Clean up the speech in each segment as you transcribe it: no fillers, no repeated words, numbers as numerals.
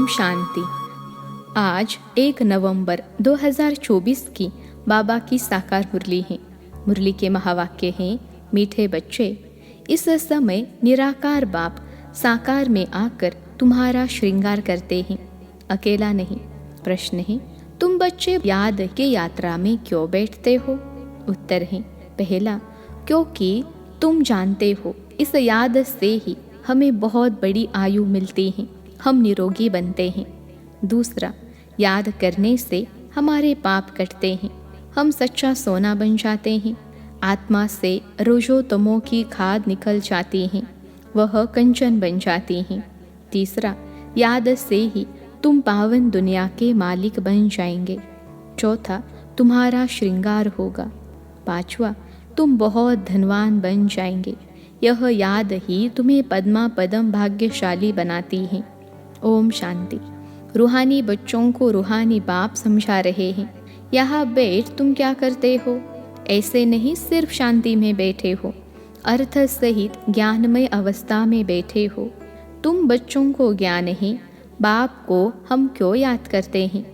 ओम शांति। आज 1 नवंबर 2024 की बाबा की साकार मुरली है। मुरली के महावाक्य हैं, मीठे बच्चे, इस समय निराकार बाप साकार में आकर तुम्हारा श्रृंगार करते हैं, अकेला नहीं। प्रश्न है, तुम बच्चे याद के यात्रा में क्यों बैठते हो? उत्तर है, पहला, क्योंकि तुम जानते हो इस याद से ही हमें बहुत बड़ी आयु मिलती है, हम निरोगी बनते हैं। दूसरा, याद करने से हमारे पाप कटते हैं, हम सच्चा सोना बन जाते हैं। आत्मा से रोजो तमो की खाद निकल जाती है, वह कंचन बन जाती हैं। तीसरा, याद से ही तुम पावन दुनिया के मालिक बन जाएंगे। चौथा, तुम्हारा श्रृंगार होगा। पांचवा, तुम बहुत धनवान बन जाएंगे। यह याद ही तुम्हें पद्मा पदम भाग्यशाली बनाती है। ओम शांति। रूहानी बच्चों को रूहानी बाप समझा रहे हैं। यहाँ बैठ तुम क्या करते हो? ऐसे नहीं सिर्फ शांति में बैठे हो, अर्थ सहित ज्ञानमय अवस्था में बैठे हो। तुम बच्चों को ज्ञान है, बाप को हम क्यों याद करते हैं?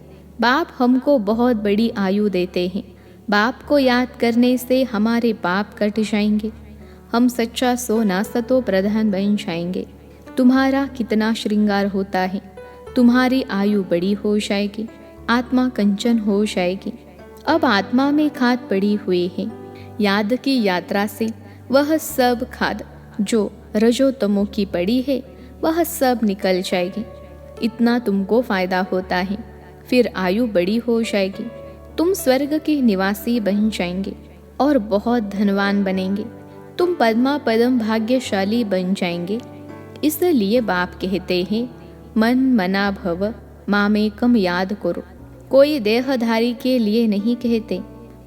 बाप हमको बहुत बड़ी आयु देते हैं। बाप को याद करने से हमारे पाप कट जाएंगे, हम सच्चा सोना सतो प्रधान बन जाएंगे। तुम्हारा कितना श्रृंगार होता है, तुम्हारी आयु बड़ी हो जाएगी, आत्मा कंचन हो जाएगी। अब आत्मा में खाद पड़ी हुई है। याद की यात्रा से वह सब खाद जो रजो तमो की पड़ी है, वह सब निकल जाएगी। इतना तुमको फायदा होता है। फिर आयु बड़ी हो जाएगी, तुम स्वर्ग के निवासी बन जाएंगे और बहुत धनवान बनेंगे। तुम पद्मा पदम भाग्यशाली बन जाएंगे। इसलिए बाप कहते हैं, मन मना भव, मामेकम याद करो। कोई देहधारी के लिए नहीं कहते,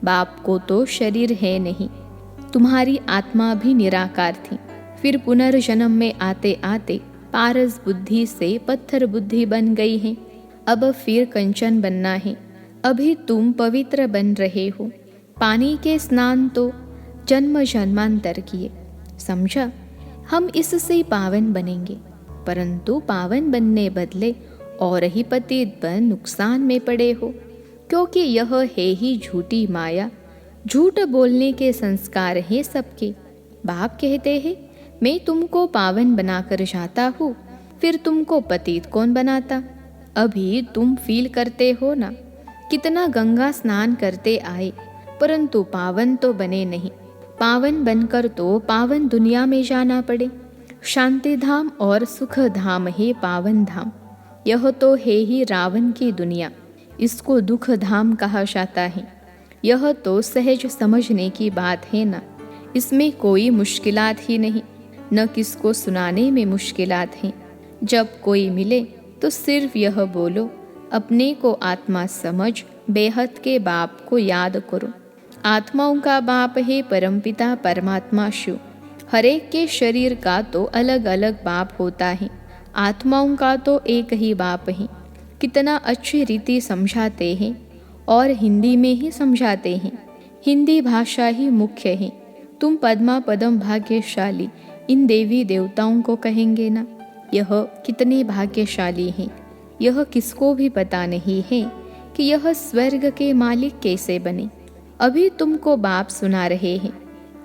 बाप को तो शरीर है नहीं। तुम्हारी आत्मा भी निराकार थी, फिर पुनर्जन्म में आते आते पारस बुद्धि से पत्थर बुद्धि बन गई है। अब फिर कंचन बनना है। अभी तुम पवित्र बन रहे हो। पानी के स्नान तो जन्म जन्मांतर किए, समझा? हम इससे पावन बनेंगे, परंतु पावन बनने बदले और ही पतित बन नुकसान में पड़े हो, क्योंकि यह है ही झूठी माया। झूठ बोलने के संस्कार हैं सबके। बाप कहते हैं, मैं तुमको पावन बनाकर जाता हूँ, फिर तुमको पतित कौन बनाता? अभी तुम फील करते हो ना, कितना गंगा स्नान करते आए, परंतु पावन तो बने नहीं। पावन बनकर तो पावन दुनिया में जाना पड़े। शांति धाम और सुख धाम है पावन धाम। यह तो है ही रावण की दुनिया, इसको दुख धाम कहा जाता है। यह तो सहज समझने की बात है ना, इसमें कोई मुश्किलात ही नहीं, न किसको सुनाने में मुश्किलात हैं। जब कोई मिले तो सिर्फ यह बोलो, अपने को आत्मा समझ, बेहद के बाप को याद करो। आत्माओं का बाप है परमपिता परमात्मा शिव। हरेक के शरीर का तो अलग अलग बाप होता है, आत्माओं का तो एक ही बाप है। कितना अच्छी रीति समझाते हैं और हिंदी में ही समझाते हैं। हिंदी भाषा ही मुख्य है। तुम पद्मा पदम भाग्यशाली इन देवी देवताओं को कहेंगे ना, यह कितने भाग्यशाली हैं। यह किसको भी पता नहीं है कि यह स्वर्ग के मालिक कैसे बने। अभी तुमको बाप सुना रहे हैं।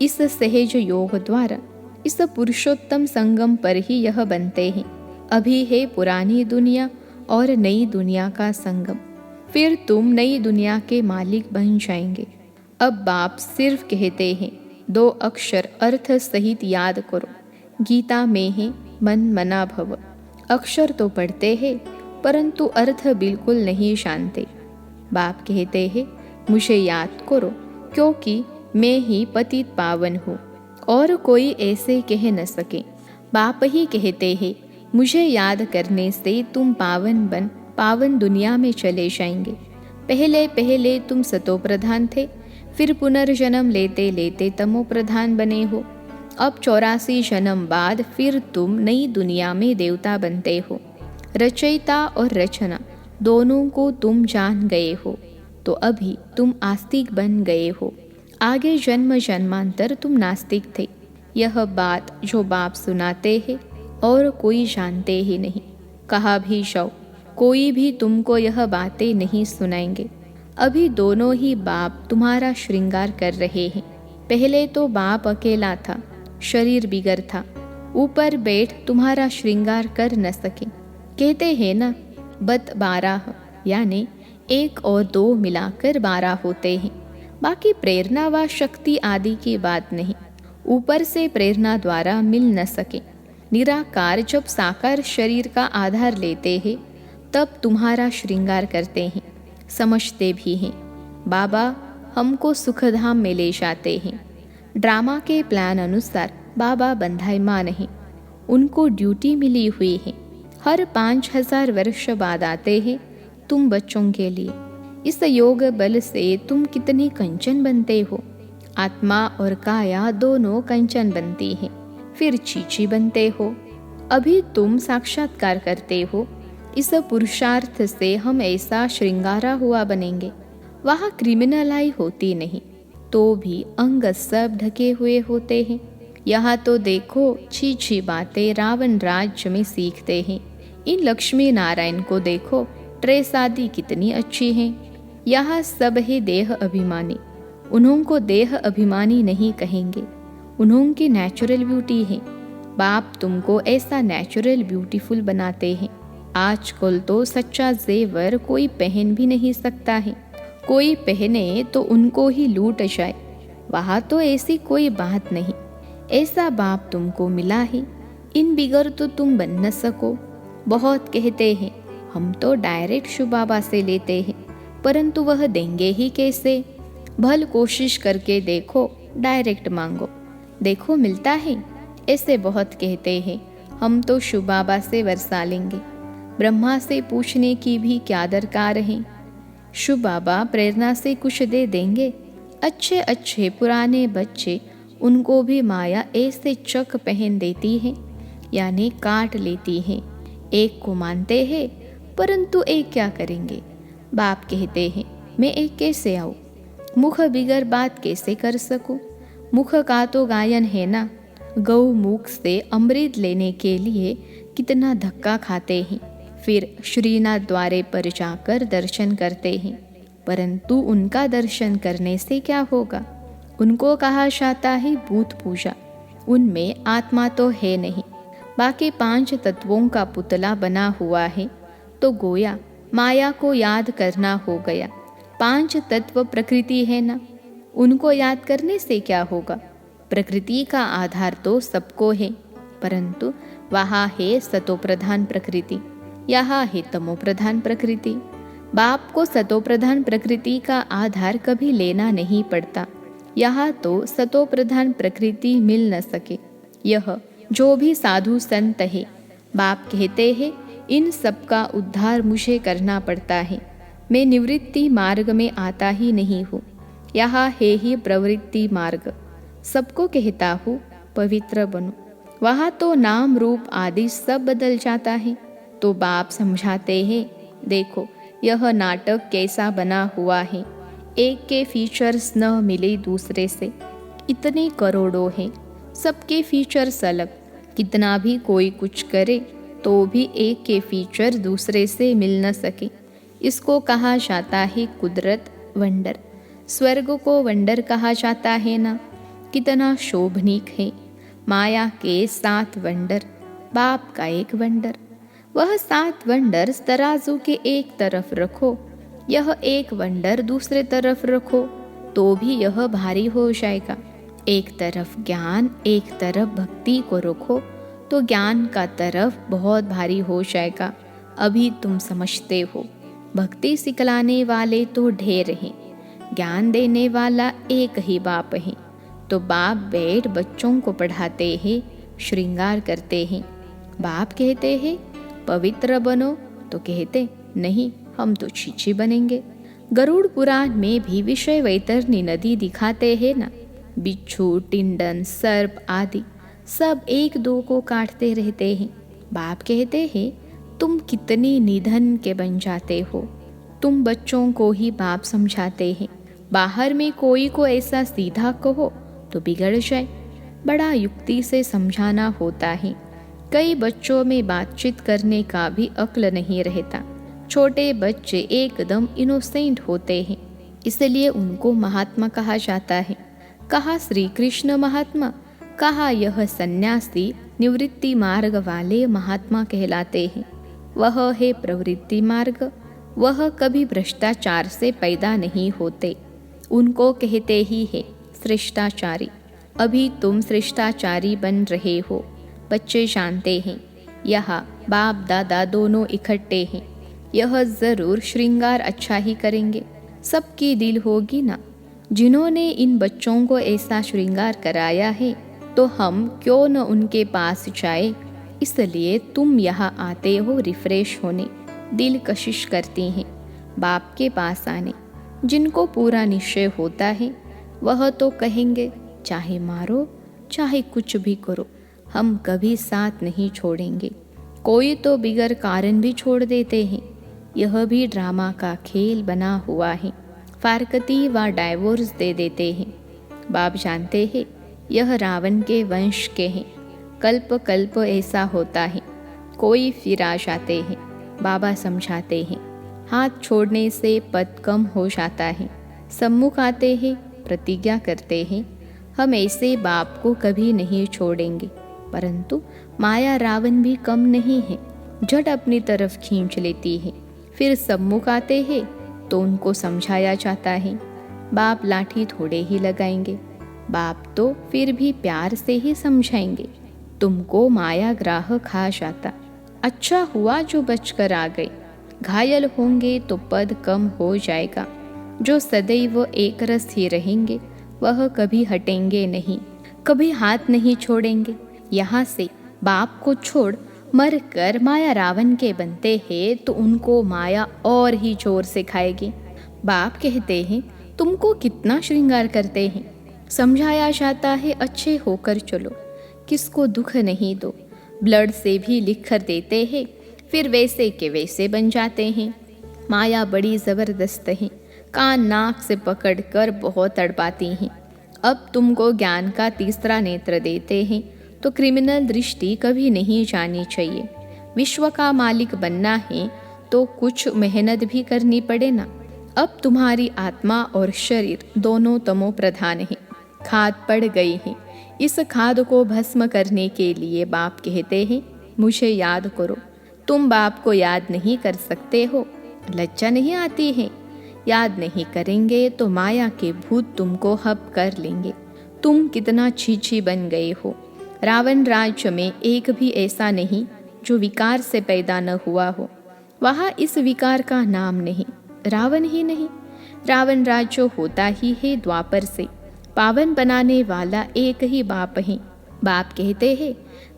इस सहज योग द्वारा इस पुरुषोत्तम संगम पर ही यह बनते हैं। अभी है पुरानी दुनिया और नई दुनिया का संगम, फिर तुम नई दुनिया के मालिक बन जाएंगे। अब बाप सिर्फ कहते हैं, 2 अक्षर अर्थ सहित याद करो। गीता में है, मन मना भव। अक्षर तो पढ़ते हैं, परंतु अर्थ बिल्कुल नहीं जानते। बाप कहते हैं, मुझे याद करो, क्योंकि मैं ही पतित पावन हूँ और कोई ऐसे कह न सके। बाप ही कहते हैं, मुझे याद करने से तुम पावन बन पावन दुनिया में चले जाएंगे। पहले पहले तुम सतो प्रधान थे, फिर पुनर्जन्म लेते लेते तमो प्रधान बने हो। अब 84 जन्म बाद फिर तुम नई दुनिया में देवता बनते हो। रचयिता और रचना दोनों को तुम जान गए हो, तो अभी तुम आस्तिक बन गए हो। आगे जन्म जन्मांतर तुम नास्तिक थे। यह बात जो बाप सुनाते हैं और कोई जानते ही नहीं। कहा भी जाओ, कोई भी तुमको यह बातें नहीं सुनाएंगे। अभी दोनों ही बाप तुम्हारा श्रृंगार कर रहे हैं। पहले तो बाप अकेला था, शरीर बिगड़ था, ऊपर बैठ तुम्हारा श्रृंगार कर न सके। कहते हैं ना, बत 12, यानी 1 और 2 मिलाकर 12 होते हैं। बाकी प्रेरणा व शक्ति आदि की बात नहीं, ऊपर से प्रेरणा द्वारा मिल न सके। निराकार जब साकार शरीर का आधार लेते हैं तब तुम्हारा श्रृंगार करते हैं, समझते भी हैं। बाबा हमको सुखधाम में ले जाते हैं। ड्रामा के प्लान अनुसार बाबा बंधाईमान हैं, उनको ड्यूटी मिली हुई है। हर 5000 वर्ष बाद आते हैं तुम बच्चों के लिए। इस योग बल से तुम कितने कंचन बनते हो। आत्मा और काया दोनों कंचन बनती हैं, फिर चीची बनते हो। अभी तुम साक्षात्कार करते हो। इस पुरुषार्थ से हम ऐसा श्रृंगारा हुआ बनेंगे। वहाँ क्रिमिनलाई होती नहीं, तो भी अंग सब ढके हुए होते हैं। यहाँ तो देखो छी बातें रावण राज्य में सीखते हैं। इन लक्ष्मी नारायण को देखो, ड्रेस आदि कितनी अच्छी हैं। यहाँ सब है देह अभिमानी। उन्हों को देह अभिमानी नहीं कहेंगे, उन्हों की नेचुरल ब्यूटी है। बाप तुमको ऐसा नेचुरल ब्यूटीफुल बनाते हैं। आजकल तो सच्चा जेवर कोई पहन भी नहीं सकता है। कोई पहने तो उनको ही लूट जाए। वहाँ तो ऐसी कोई बात नहीं। ऐसा बाप तुमको मिला है, इन बिगर तो तुम बन न सको। बहुत कहते हैं हम तो डायरेक्ट शिव बाबा से लेते हैं, परंतु वह देंगे ही कैसे। भल कोशिश करके देखो, डायरेक्ट मांगो, देखो मिलता है। ऐसे बहुत कहते हैं हम तो शिव बाबा से वर्षा लेंगे। ब्रह्मा से पूछने की भी क्या दरकार है। शिव बाबा प्रेरणा से कुछ दे देंगे। अच्छे अच्छे पुराने बच्चे, उनको भी माया ऐसे चक पहन देती है, यानी काट लेती है। एक को मानते हैं, परंतु एक क्या करेंगे। बाप कहते हैं मैं एक कैसे आऊँ, मुख बिगर बात कैसे कर सकूं। मुख का तो गायन है ना। गौ मुख से अमृत लेने के लिए कितना धक्का खाते हैं, फिर श्रीनाथ द्वारे पर जाकर दर्शन करते हैं। परंतु उनका दर्शन करने से क्या होगा। उनको कहा जाता है भूत पूजा। उनमें आत्मा तो है नहीं। बाकी 5 तत्वों का पुतला बना हुआ है, तो गोया माया को याद करना हो गया। 5 तत्व प्रकृति है ना, उनको याद करने से क्या होगा। प्रकृति का आधार तो सबको है, परंतु वहाँ है सतोप्रधान प्रकृति, यहाँ है तमोप्रधान प्रकृति। बाप को सतोप्रधान प्रकृति का आधार कभी लेना नहीं पड़ता। यहाँ तो सतोप्रधान प्रकृति मिल न सके। यह जो भी साधु संत है, बाप कहते हैं इन सब का उद्धार मुझे करना पड़ता है। मैं निवृत्ति मार्ग में आता ही नहीं हूँ, यहाँ है ही प्रवृत्ति मार्ग। सबको कहता हूँ पवित्र बनो। वहाँ तो नाम रूप आदि सब बदल जाता है। तो बाप समझाते हैं देखो यह नाटक कैसा बना हुआ है। एक के फीचर्स न मिले दूसरे से। इतने करोड़ों हैं, सबके फीचर्स अलग। कितना भी कोई कुछ करे तो भी एक के फीचर दूसरे से मिल न सके। इसको कहा जाता है कुदरत वंडर। स्वर्ग को वंडर कहा जाता है ना। कितना शोभनीक है। माया के 7 वंडर, बाप का एक वंडर। वह 7 वंडर तराजू के एक तरफ रखो, यह एक वंडर दूसरे तरफ रखो, तो भी यह भारी हो जाएगा। एक तरफ ज्ञान, एक तरफ भक्ति को रखो, तो ज्ञान का तरफ बहुत भारी हो जाएगा। अभी तुम समझते हो, भक्ति सिखलाने वाले तो ढेर हैं, ज्ञान देने वाला एक ही बाप है। तो बाप बैठ बच्चों को पढ़ाते हैं, श्रृंगार करते हैं। बाप कहते हैं पवित्र बनो, तो कहते नहीं हम तो छीछी बनेंगे। गरुड़ पुराण में भी विषय वैतरणी नदी दिखाते हैं ना। बिच्छू, टिंडन, सर्प आदि सब 1-2 को काटते रहते हैं। बाप कहते हैं तुम कितनी निधन के बन जाते हो। तुम बच्चों को ही बाप समझाते हैं। बाहर में कोई को ऐसा सीधा कहो तो बिगड़ जाए। बड़ा युक्ति से समझाना होता है। कई बच्चों में बातचीत करने का भी अक्ल नहीं रहता। छोटे बच्चे एकदम इनोसेंट होते हैं, इसलिए उनको महात्मा कहा जाता है। कहा श्री कृष्ण महात्मा, कहा यह सन्यासी निवृत्ति मार्ग वाले महात्मा कहलाते हैं। वह है प्रवृत्ति मार्ग, वह कभी भ्रष्टाचार से पैदा नहीं होते। उनको कहते ही है श्रेष्ठाचारी। अभी तुम श्रेष्ठाचारी बन रहे हो। बच्चे जानते हैं यहाँ बाप दादा दोनों इकट्ठे हैं, यह जरूर श्रृंगार अच्छा ही करेंगे। सबकी दिल होगी ना। जिन्होंने इन बच्चों को ऐसा श्रृंगार कराया है तो हम क्यों न उनके पास जाए। इसलिए तुम यहाँ आते हो रिफ्रेश होने, दिल कशिश करती हैं बाप के पास आने। जिनको पूरा निश्चय होता है वह तो कहेंगे चाहे मारो चाहे कुछ भी करो, हम कभी साथ नहीं छोड़ेंगे। कोई तो बिगर कारण भी छोड़ देते हैं। यह भी ड्रामा का खेल बना हुआ है। फारकती व डाइवोर्स दे देते हैं। बाप जानते हैं यह रावण के वंश के हैं। कल्प कल्प ऐसा होता है। कोई फिर आ जाते हैं, बाबा समझाते हैं हाथ छोड़ने से पद कम हो जाता है। सम्मुख आते हैं, प्रतिज्ञा करते हैं हम ऐसे बाप को कभी नहीं छोड़ेंगे। परंतु माया रावण भी कम नहीं है, झट अपनी तरफ खींच लेती है। फिर सम्मुख आते हैं तो उनको समझाया जाता है। बाप लाठी थोड़े ही लगाएंगे, बाप तो फिर भी प्यार से ही समझाएंगे। तुमको माया ग्राह खा जाता, अच्छा हुआ जो बचकर आ गए। घायल होंगे तो पद कम हो जाएगा। जो सदैव एक रस ही रहेंगे वह कभी हटेंगे नहीं, कभी हाथ नहीं छोड़ेंगे। यहाँ से बाप को छोड़ मर कर माया रावण के बनते हैं तो उनको माया और ही जोर से खाएगी। बाप कहते हैं तुमको कितना श्रृंगार करते हैं। समझाया जाता है अच्छे होकर चलो, किसको दुख नहीं दो। ब्लड से भी लिख कर देते हैं, फिर वैसे के वैसे बन जाते हैं। माया बड़ी ज़बरदस्त है, कान नाक से पकड़कर बहुत तड़पाती हैं। अब तुमको ज्ञान का तीसरा नेत्र देते हैं तो क्रिमिनल दृष्टि कभी नहीं जानी चाहिए। विश्व का मालिक बनना है तो कुछ मेहनत भी करनी पड़े ना। अब तुम्हारी आत्मा और शरीर दोनों तमो प्रधान है, खाद पड़ गई है। इस खाद को भस्म करने के लिए बाप कहते हैं मुझे याद करो। तुम बाप को याद नहीं कर सकते हो, लज्जा नहीं आती है। याद नहीं करेंगे तो माया के भूत तुमको हप कर लेंगे। तुम कितना छीछी बन गए हो। रावण राज्य में एक भी ऐसा नहीं जो विकार से पैदा न हुआ हो। वहाँ इस विकार का नाम नहीं, रावण ही नहीं। रावण राज्य होता ही है द्वापर से। पावन बनाने वाला एक ही बाप है। बाप कहते हैं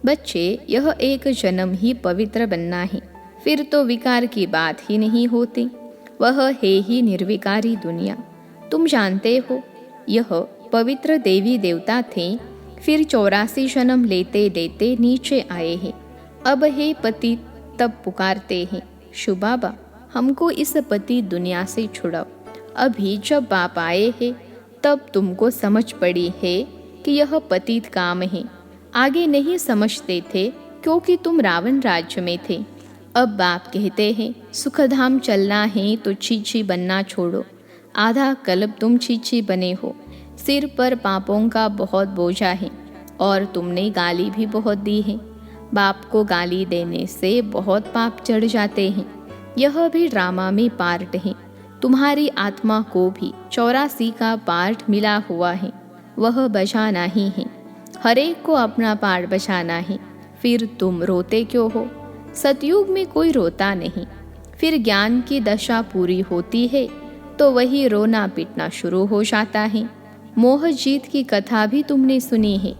बच्चे यह एक जन्म ही पवित्र बनना है, फिर तो विकार की बात ही नहीं होती। वह है ही निर्विकारी दुनिया। तुम जानते हो यह पवित्र देवी देवता थे, फिर 84 जन्म लेते लेते नीचे आए हैं। अब हे पति तब पुकारते हैं शु बाबा हमको इस पति दुनिया से छुड़ाओ। अभी जब बाप आए हैं तब तुमको समझ पड़ी है कि यह पतित काम है। आगे नहीं समझते थे क्योंकि तुम रावण राज्य में थे। अब बाप कहते हैं सुखधाम चलना है तो छीछी बनना छोड़ो। आधा कल्प तुम छीछी बने हो। सिर पर पापों का बहुत बोझा है और तुमने गाली भी बहुत दी है। बाप को गाली देने से बहुत पाप चढ़ जाते हैं। यह भी ड्रामा में पार्ट है। तुम्हारी आत्मा को भी 84 का पार्ट मिला हुआ है, वह बजाना ही है। हर एक को अपना पार्ट बजाना है। फिर तुम रोते क्यों हो? सतयुग में कोई रोता नहीं। फिर ज्ञान की दशा पूरी होती है तो वही रोना पीटना शुरू हो जाता है। मोह जीत की कथा भी तुमने सुनी है।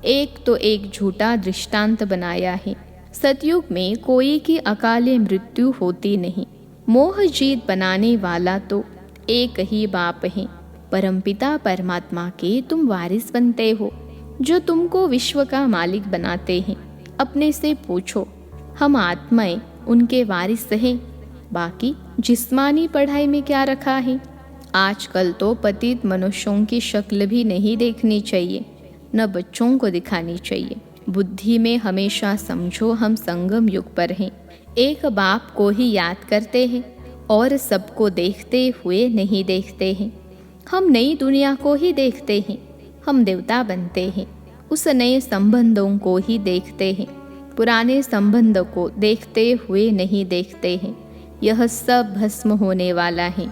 एक तो एक झूठा दृष्टांत बनाया है। सतयुग में कोई की अकाले मृत्यु होती नहीं। मोह जीत बनाने वाला तो एक ही बाप है। परमपिता परमात्मा के तुम वारिस बनते हो, जो तुमको विश्व का मालिक बनाते हैं। अपने से पूछो हम आत्माएं उनके वारिस हैं। बाकी जिस्मानी पढ़ाई में क्या रखा है? आजकल तो पतित मनुष्यों की शक्ल भी नहीं देखनी चाहिए, न बच्चों को दिखानी चाहिए। बुद्धि में हमेशा समझो हम संगम युग पर हैं। एक बाप को ही याद करते हैं और सबको देखते हुए नहीं देखते हैं। हम नई दुनिया को ही देखते हैं, हम देवता बनते हैं। उस नए संबंधों को ही देखते हैं, पुराने संबंध को देखते हुए नहीं देखते हैं। यह सब भस्म होने वाला है।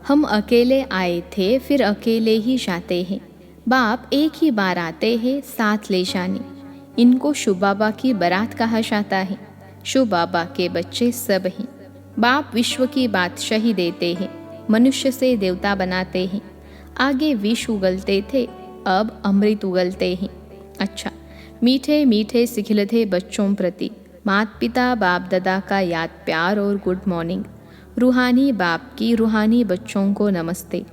हम अकेले आए थे, फिर अकेले ही जाते हैं। बाप एक ही बार आते हैं साथ ले जाने। इनको शिव बाबा की बारात कहा जाता है। शिव बाबा के बच्चे सब हैं। बाप विश्व की बादशाही देते हैं, मनुष्य से देवता बनाते हैं। आगे विष उगलते थे, अब अमृत उगलते हैं। अच्छा, मीठे मीठे सिखिलते बच्चों प्रति माता पिता बाप दादा का याद प्यार और गुड मॉर्निंग। रूहानी बाप की रूहानी बच्चों को नमस्ते।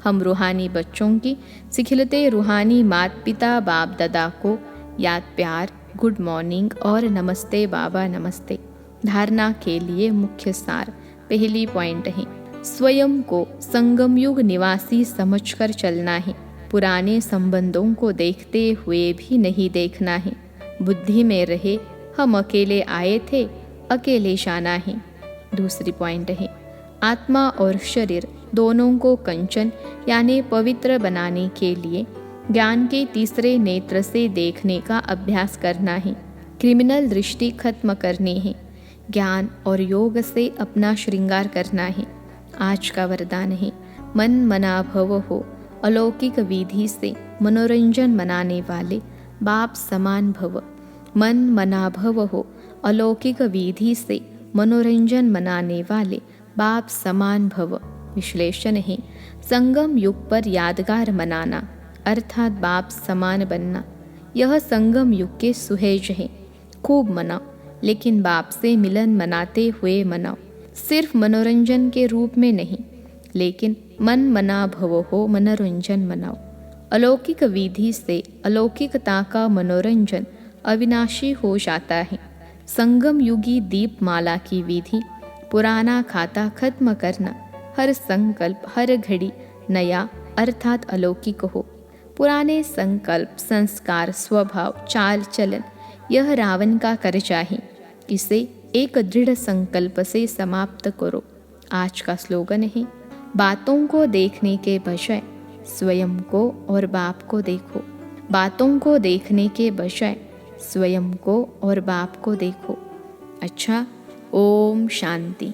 हम रूहानी बच्चों की सिखिलते रूहानी माता पिता बाप दादा को याद प्यार, गुड मॉर्निंग और नमस्ते बाबा नमस्ते। धारणा के लिए मुख्य सार। पहली पॉइंट है, स्वयं को संगम युग निवासी समझकर चलना है। पुराने संबंधों को देखते हुए भी नहीं देखना है। बुद्धि में रहे हम अकेले आए थे, अकेले जाना है। दूसरी पॉइंट है, आत्मा और शरीर दोनों को कंचन यानी पवित्र बनाने के लिए ज्ञान के तीसरे नेत्र से देखने का अभ्यास करना है। क्रिमिनल दृष्टि खत्म करनी है। ज्ञान और योग से अपना श्रृंगार करना है। आज का वरदान है, मन मना भव हो। अलौकिक विधि से मनोरंजन मनाने वाले बाप समान भव। मन मना भव हो। अलौकिक विधि से मनोरंजन मनाने वाले बाप समान भव। विश्लेषण है, संगम युग पर यादगार मनाना अर्थात बाप समान बनना, यह संगम युग के सुहेज है। खूब मनाओ, लेकिन बाप से मिलन मनाते हुए मनाओ। सिर्फ मनोरंजन के रूप में नहीं, लेकिन मन मना भव हो मनोरंजन मनाओ। अलौकिक विधि से अलौकिकता का मनोरंजन अविनाशी हो जाता है। संगम युगी दीपमाला की विधि, पुराना खाता खत्म करना। हर संकल्प हर घड़ी नया अर्थात अलौकिक हो। पुराने संकल्प, संस्कार, स्वभाव, चाल चलन यह रावण का कर्जा है। इसे एक दृढ़ संकल्प से समाप्त करो। आज का स्लोगन है, बातों को देखने के बजाय स्वयं को और बाप को देखो। बातों को देखने के बजाय स्वयं को और बाप को देखो। अच्छा, ओम शांति।